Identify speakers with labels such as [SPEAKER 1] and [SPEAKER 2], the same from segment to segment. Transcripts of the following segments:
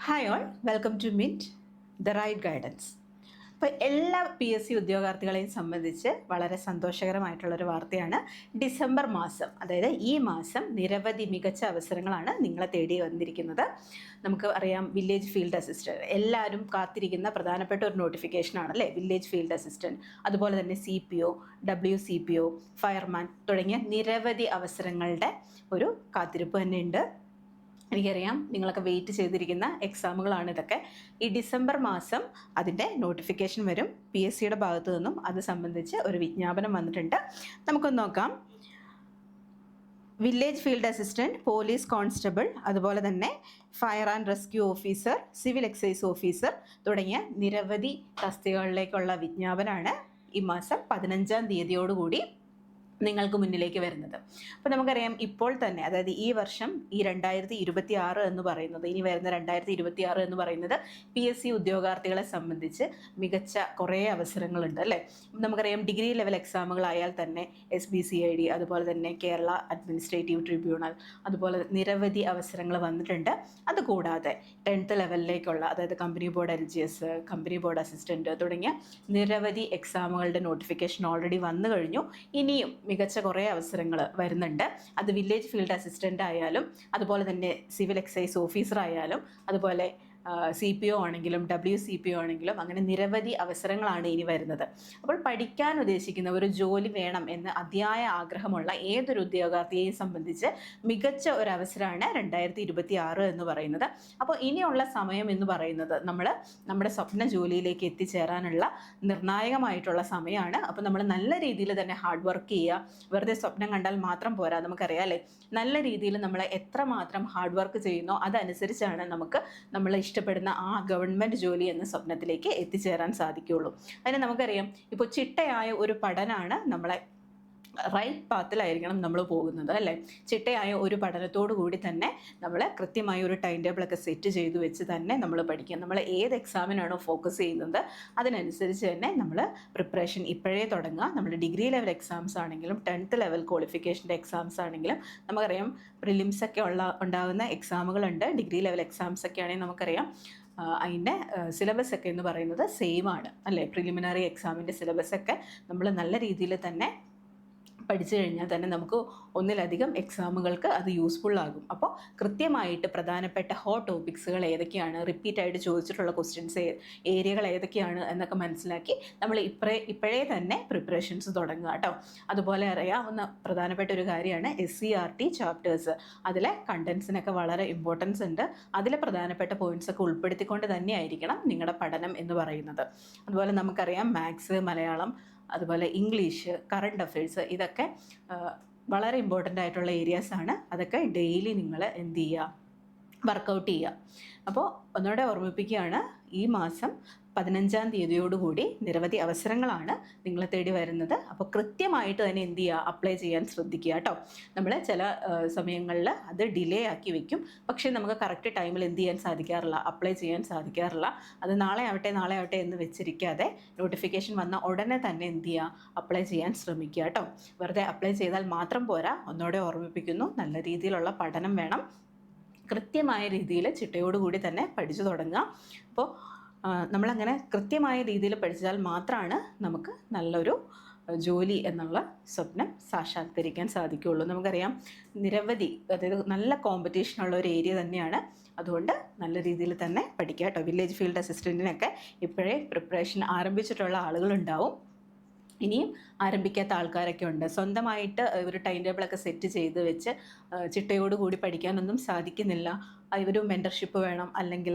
[SPEAKER 1] Hi all, welcome to mint the right guidance. അപ്പോൾ എല്ലാ PSC ഉദ്യോഗാർത്ഥികളെയും സംബന്ധിച്ച് വളരെ സന്തോഷകരമായിട്ടുള്ളൊരു വാർത്തയാണ്. ഡിസംബർ മാസം, അതായത് ഈ മാസം നിരവധി മികച്ച അവസരങ്ങളാണ് നിങ്ങളെ തേടി വന്നിരിക്കുന്നത്. നമുക്ക് അറിയാം, വില്ലേജ് ഫീൽഡ് അസിസ്റ്റൻറ്റ് എല്ലാവരും കാത്തിരിക്കുന്ന പ്രധാനപ്പെട്ട ഒരു നോട്ടിഫിക്കേഷനാണ് അല്ലേ, വില്ലേജ് ഫീൽഡ് അസിസ്റ്റൻറ്റ്. അതുപോലെ തന്നെ CPO, WCPO, ഫയർമാൻ തുടങ്ങിയ നിരവധി അവസരങ്ങളുടെ ഒരു കാത്തിരിപ്പ് തന്നെ ഉണ്ട്. എനിക്കറിയാം നിങ്ങളൊക്കെ വെയിറ്റ് ചെയ്തിരിക്കുന്ന എക്സാമുകളാണ് ഇതൊക്കെ. ഈ ഡിസംബർ മാസം അതിൻ്റെ നോട്ടിഫിക്കേഷൻ വരും. PSCയുടെ ഭാഗത്തു നിന്നും അത് സംബന്ധിച്ച് ഒരു വിജ്ഞാപനം വന്നിട്ടുണ്ട്. നമുക്കൊന്ന് നോക്കാം. Village field assistant, police constable, അതുപോലെ തന്നെ fire and rescue officer, civil excise officer തുടങ്ങിയ നിരവധി തസ്തികകളിലേക്കുള്ള വിജ്ഞാപനമാണ് ഈ മാസം 15-ാം തീയതിയോടുകൂടി നിങ്ങൾക്ക് മുന്നിലേക്ക് വരുന്നത്. അപ്പോൾ നമുക്കറിയാം, ഇപ്പോൾ തന്നെ, അതായത് ഈ വർഷം, ഈ 2026 എന്ന് പറയുന്നത്, ഇനി വരുന്ന 2026 എന്ന് പറയുന്നത് PSC ഉദ്യോഗാർത്ഥികളെ സംബന്ധിച്ച് മികച്ച കുറേ അവസരങ്ങളുണ്ട് അല്ലേ. നമുക്കറിയാം, ഡിഗ്രി ലെവൽ എക്സാമുകളായാൽ തന്നെ SBCID, അതുപോലെ തന്നെ കേരള അഡ്മിനിസ്ട്രേറ്റീവ് ട്രിബ്യൂണൽ, അതുപോലെ നിരവധി അവസരങ്ങൾ വന്നിട്ടുണ്ട്. അതുകൂടാതെ 10th ലെവലിലേക്കുള്ള, അതായത് company board LGS, company board assistant തുടങ്ങിയ നിരവധി എക്സാമുകളുടെ നോട്ടിഫിക്കേഷൻ ഓൾറെഡി വന്നു കഴിഞ്ഞു. ഇനിയും മികച്ച കുറേ അവസരങ്ങൾ വരുന്നുണ്ട്. അത് വില്ലേജ് ഫീൽഡ് അസിസ്റ്റൻ്റ് ആയാലും, അതുപോലെ തന്നെ സിവിൽ എക്സൈസ് ഓഫീസർ ആയാലും, അതുപോലെ CPO ആണെങ്കിലും WCPO ആണെങ്കിലും, അങ്ങനെ നിരവധി അവസരങ്ങളാണ് ഇനി വരുന്നത്. അപ്പോൾ പഠിക്കാൻ ഉദ്ദേശിക്കുന്ന, ഒരു ജോലി വേണം എന്ന് അതിയായ ആഗ്രഹമുള്ള ഏതൊരു ഉദ്യോഗാർത്ഥിയെയും സംബന്ധിച്ച് മികച്ച ഒരു അവസരമാണ് 2026 എന്ന് പറയുന്നത്. അപ്പോൾ ഇനിയുള്ള സമയം എന്ന് പറയുന്നത് നമ്മുടെ സ്വപ്ന ജോലിയിലേക്ക് എത്തിച്ചേരാനുള്ള നിർണായകമായിട്ടുള്ള സമയമാണ്. അപ്പോൾ നമ്മൾ നല്ല രീതിയിൽ തന്നെ ഹാർഡ് വർക്ക് ചെയ്യുക. വെറുതെ സ്വപ്നം കണ്ടാൽ മാത്രം പോരാ. നമുക്കറിയാം അല്ലേ, നല്ല രീതിയിൽ നമ്മൾ എത്രമാത്രം ഹാർഡ് വർക്ക് ചെയ്യുന്നോ അതനുസരിച്ചാണ് നമുക്ക് നമ്മൾ ഇഷ്ടപ്പെടുന്ന ആ ഗവൺമെൻറ് ജോലി എന്ന സ്വപ്നത്തിലേക്ക് എത്തിച്ചേരാൻ സാധിക്കുകയുള്ളൂ. അതിന് നമുക്കറിയാം, ഇപ്പോൾ ചിട്ടയായ ഒരു പഠനമാണ് നമ്മളെ റൈറ്റ് പാത്തിലായിരിക്കണം നമ്മൾ പോകുന്നത് അല്ലേ. ചിട്ടയായ ഒരു പഠനത്തോടു കൂടി തന്നെ നമ്മൾ കൃത്യമായ ഒരു ടൈം ടേബിളൊക്കെ സെറ്റ് ചെയ്തു വെച്ച് തന്നെ നമ്മൾ പഠിക്കുക. നമ്മൾ ഏത് എക്സാമിനാണോ ഫോക്കസ് ചെയ്യുന്നത് അതിനനുസരിച്ച് തന്നെ നമ്മൾ പ്രിപ്പറേഷൻ ഇപ്പോഴേ തുടങ്ങുക. നമ്മൾ ഡിഗ്രി ലെവൽ എക്സാംസ് ആണെങ്കിലും 10th ലെവൽ ക്വാളിഫിക്കേഷൻ്റെ എക്സാംസ് ആണെങ്കിലും, നമുക്കറിയാം പ്രിലിംസൊക്കെ ഉണ്ടാകുന്ന എക്സാമുകളുണ്ട്. ഡിഗ്രി ലെവൽ എക്സാംസ് ഒക്കെ ആണെങ്കിൽ നമുക്കറിയാം അതിൻ്റെ സിലബസ് ഒക്കെ എന്ന് പറയുന്നത് സെയിം ആണ് അല്ലേ. പ്രിലിമിനറി എക്സാമിൻ്റെ സിലബസൊക്കെ നമ്മൾ നല്ല രീതിയിൽ തന്നെ പഠിച്ചു കഴിഞ്ഞാൽ തന്നെ നമുക്ക് ഒന്നിലധികം എക്സാമുകൾക്ക് അത് യൂസ്ഫുള്ളാകും. അപ്പോൾ കൃത്യമായിട്ട് പ്രധാനപ്പെട്ട ഹോട്ട് ടോപ്പിക്സുകൾ ഏതൊക്കെയാണ്, റിപ്പീറ്റായിട്ട് ചോദിച്ചിട്ടുള്ള ക്വസ്റ്റ്യൻസ് ഏരിയകൾ ഏതൊക്കെയാണ് എന്നൊക്കെ മനസ്സിലാക്കി നമ്മൾ ഇപ്പോഴേ തന്നെ പ്രിപ്പറേഷൻസ് തുടങ്ങുക കേട്ടോ. അതുപോലെ അറിയാവുന്ന പ്രധാനപ്പെട്ട ഒരു കാര്യമാണ് SCERT ചാപ്റ്റേഴ്സ്. അതിലെ കണ്ടൻസിനൊക്കെ വളരെ ഇമ്പോർട്ടൻസ് ഉണ്ട്. അതിലെ പ്രധാനപ്പെട്ട പോയിൻറ്റ്സൊക്കെ ഉൾപ്പെടുത്തിക്കൊണ്ട് തന്നെയായിരിക്കണം നിങ്ങളുടെ പഠനം എന്ന് പറയുന്നത്. അതുപോലെ നമുക്കറിയാം, മാത്സ്, മലയാളം, അതുപോലെ ഇംഗ്ലീഷ്, കറണ്ട് അഫയേഴ്സ്, ഇതൊക്കെ വളരെ ഇമ്പോർട്ടൻ്റ് ആയിട്ടുള്ള ഏരിയാസാണ്. അതൊക്കെ ഡെയിലി നിങ്ങൾ എന്ത് ചെയ്യുക, വർക്കൗട്ട് ചെയ്യുക. അപ്പോൾ ഒന്നുകൂടെ ഓർമ്മിപ്പിക്കുകയാണ്, ഈ മാസം 15-ാം തീയതിയോടുകൂടി നിരവധി അവസരങ്ങളാണ് നിങ്ങളെ തേടി വരുന്നത്. അപ്പോൾ കൃത്യമായിട്ട് തന്നെ എന്ത് ചെയ്യുക, അപ്ലൈ ചെയ്യാൻ ശ്രദ്ധിക്കുക കേട്ടോ. നമ്മൾ ചില സമയങ്ങളിൽ അത് ഡിലേ ആക്കി വെക്കും, പക്ഷേ നമുക്ക് കറക്റ്റ് ടൈമിൽ എന്ത് ചെയ്യാൻ സാധിക്കാറില്ല, അപ്ലൈ ചെയ്യാൻ സാധിക്കാറില്ല. അത് നാളെ ആവട്ടെ എന്ന് വെച്ചിരിക്കാതെ നോട്ടിഫിക്കേഷൻ വന്ന ഉടനെ തന്നെ എന്ത് ചെയ്യുക, അപ്ലൈ ചെയ്യാൻ ശ്രമിക്കുക കേട്ടോ. വെറുതെ അപ്ലൈ ചെയ്താൽ മാത്രം പോരാ. ഒന്നുകൂടെ ഓർമ്മിപ്പിക്കുന്നു, നല്ല രീതിയിലുള്ള പഠനം വേണം. കൃത്യമായ രീതിയിൽ ചിട്ടയോടുകൂടി തന്നെ പഠിച്ചു തുടങ്ങുക. അപ്പോൾ നമ്മളങ്ങനെ കൃത്യമായ രീതിയിൽ പഠിച്ചാൽ മാത്രമാണ് നമുക്ക് നല്ലൊരു ജോലി എന്നുള്ള സ്വപ്നം സാക്ഷാത്കരിക്കാൻ സാധിക്കുകയുള്ളൂ. നമുക്കറിയാം, നിരവധി, അതായത് നല്ല കോമ്പറ്റീഷനുള്ള ഒരു ഏരിയ തന്നെയാണ്. അതുകൊണ്ട് നല്ല രീതിയിൽ തന്നെ പഠിക്കുക കേട്ടോ. വില്ലേജ് ഫീൽഡ് അസിസ്റ്റൻറ്റിനൊക്കെ ഇപ്പോഴേ പ്രിപ്പറേഷൻ ആരംഭിച്ചിട്ടുള്ള ആളുകളുണ്ടാവും. ഇനിയും ആരംഭിക്കാത്ത ആൾക്കാരൊക്കെ ഉണ്ട്. സ്വന്തമായിട്ട് ഒരു ടൈം ടേബിളൊക്കെ സെറ്റ് ചെയ്ത് വെച്ച് ചിട്ടയോടുകൂടി പഠിക്കാനൊന്നും സാധിക്കുന്നില്ല. ഒരു മെൻറ്റർഷിപ്പ് വേണം, അല്ലെങ്കിൽ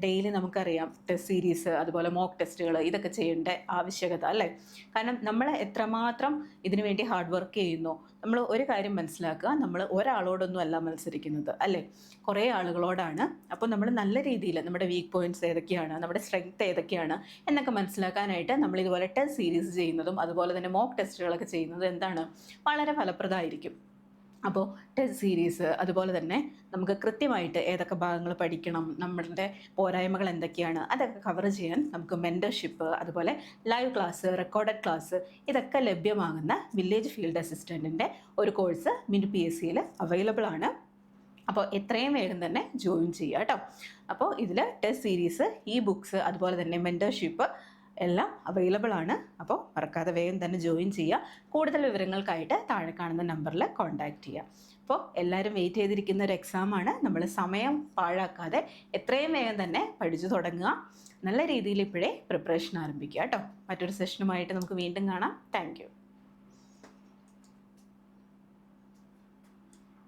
[SPEAKER 1] ഡെയിലി നമുക്കറിയാം ടെസ്റ്റ് സീരീസ്, അതുപോലെ മോക്ക് ടെസ്റ്റുകൾ, ഇതൊക്കെ ചെയ്യേണ്ട ആവശ്യകത അല്ലേ. കാരണം നമ്മൾ എത്രമാത്രം ഇതിനു വേണ്ടി ഹാർഡ് വർക്ക് ചെയ്യുന്നു. നമ്മൾ ഒരു കാര്യം മനസ്സിലാക്കുക, നമ്മൾ ഒരാളോടൊന്നും അല്ല മത്സരിക്കുന്നത് അല്ലേ, കുറേ ആളുകളോടാണ്. അപ്പോൾ നമ്മൾ നല്ല രീതിയിൽ നമ്മുടെ വീക്ക് പോയിൻറ്റ്സ് ഏതൊക്കെയാണ്, നമ്മുടെ സ്ട്രെങ്ത് ഏതൊക്കെയാണ് എന്നൊക്കെ മനസ്സിലാക്കാനായിട്ട് നമ്മൾ ഇതുപോലെ ടെസ്റ്റ് സീരീസ് ചെയ്യുന്നതും അതുപോലെ തന്നെ മോക്ക് ടെസ്റ്റുകളൊക്കെ ചെയ്യുന്നത് എന്താണ്, വളരെ ഫലപ്രദമായിരിക്കും. അപ്പോൾ ടെസ്റ്റ് സീരീസ്, അതുപോലെ തന്നെ നമുക്ക് കൃത്യമായിട്ട് ഏതൊക്കെ ഭാഗങ്ങൾ പഠിക്കണം, നമ്മളുടെ പോരായ്മകൾ എന്തൊക്കെയാണ്, അതൊക്കെ കവർ ചെയ്യാൻ നമുക്ക് മെൻറ്റർഷിപ്പ്, അതുപോലെ ലൈവ് ക്ലാസ്, റെക്കോർഡഡ് ക്ലാസ്, ഇതൊക്കെ ലഭ്യമാകുന്ന വില്ലേജ് ഫീൽഡ് അസിസ്റ്റൻറ്റിൻ്റെ ഒരു കോഴ്സ് മിൻറ്റ് PSCയിൽ അവൈലബിൾ ആണ്. അപ്പോൾ എത്രയും വേഗം തന്നെ ജോയിൻ ചെയ്യുക കേട്ടോ. അപ്പോൾ ഇതിൽ ടെസ്റ്റ് സീരീസ്, ഈ ബുക്സ്, അതുപോലെ തന്നെ മെൻറ്റർഷിപ്പ് എല്ലാം അവൈലബിൾ ആണ്. അപ്പോൾ മറക്കാതെ വേഗം തന്നെ ജോയിൻ ചെയ്യുക. കൂടുതൽ വിവരങ്ങൾക്കായിട്ട് താഴെ കാണുന്ന നമ്പറിൽ കോൺടാക്റ്റ് ചെയ്യുക. അപ്പോൾ എല്ലാവരും വെയിറ്റ് ചെയ്തിരിക്കുന്ന ഒരു എക്സാമാണ്. നമ്മൾ സമയം പാഴാക്കാതെ എത്രയും വേഗം തന്നെ പഠിച്ചു തുടങ്ങുക. നല്ല രീതിയിൽ ഇപ്പോഴേ പ്രിപ്പറേഷൻ ആരംഭിക്കുക കേട്ടോ. മറ്റൊരു സെഷനുമായിട്ട് നമുക്ക് വീണ്ടും കാണാം. താങ്ക്